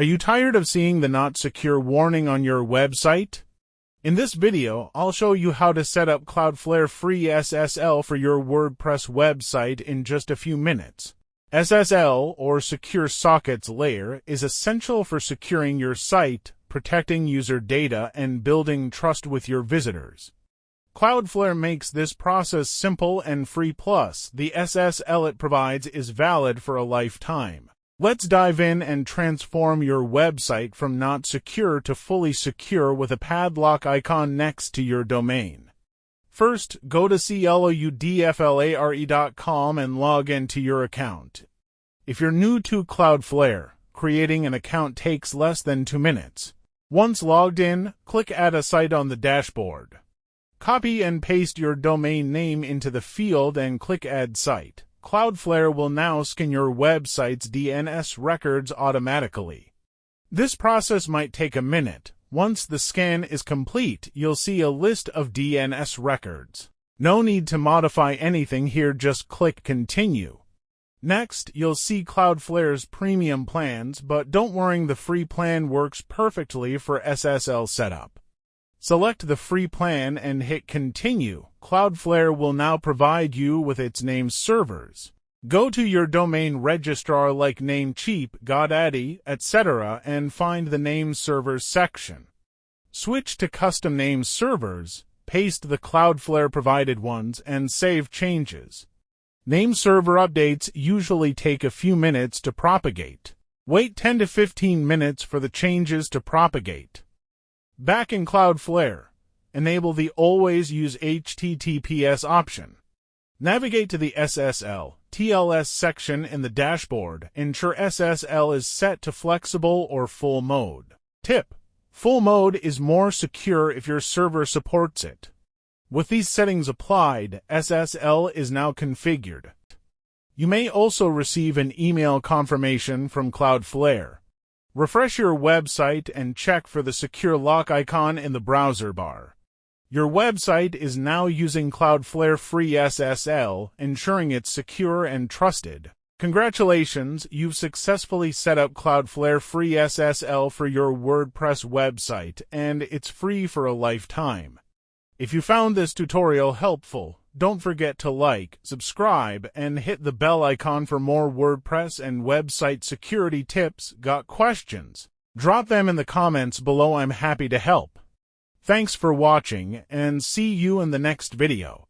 Are you tired of seeing the not secure warning on your website? In this video, I'll show you how to set up Cloudflare free SSL for your WordPress website in just a few minutes. SSL, or Secure Sockets Layer, is essential for securing your site, protecting user data, and building trust with your visitors. Cloudflare makes this process simple and free, plus the SSL it provides is valid for a lifetime. Let's dive in and transform your website from not secure to fully secure with a padlock icon next to your domain. First, go to cloudflare.com and log into your account. If you're new to Cloudflare, creating an account takes less than 2 minutes. Once logged in, click Add a Site on the dashboard. Copy and paste your domain name into the field and click Add Site. Cloudflare will now scan your website's DNS records automatically. This process might take a minute. Once the scan is complete, you'll see a list of DNS records. No need to modify anything here, just click Continue. Next, you'll see Cloudflare's premium plans, but don't worry, the free plan works perfectly for SSL setup. Select the free plan and hit Continue. Cloudflare will now provide you with its name servers. Go to your domain registrar like Namecheap, GoDaddy, etc. and find the name servers section. Switch to custom name servers, paste the Cloudflare provided ones, and save changes. Name server updates usually take a few minutes to propagate. Wait 10 to 15 minutes for the changes to propagate. Back in Cloudflare, enable the Always Use HTTPS option. Navigate to the SSL TLS section in the dashboard. Ensure SSL is set to flexible or full mode. Tip: full mode is more secure if your server supports it. With these settings applied, SSL is now configured. You may also receive an email confirmation from Cloudflare. Refresh your website and check for the secure lock icon in the browser bar. Your website is now using Cloudflare free SSL, ensuring it's secure and trusted. Congratulations, you've successfully set up Cloudflare free SSL for your WordPress website, and it's free for a lifetime. If you found this tutorial helpful, don't forget to like, subscribe, and hit the bell icon for more WordPress and website security tips. Got questions? Drop them in the comments below. I'm happy to help. Thanks for watching, and see you in the next video.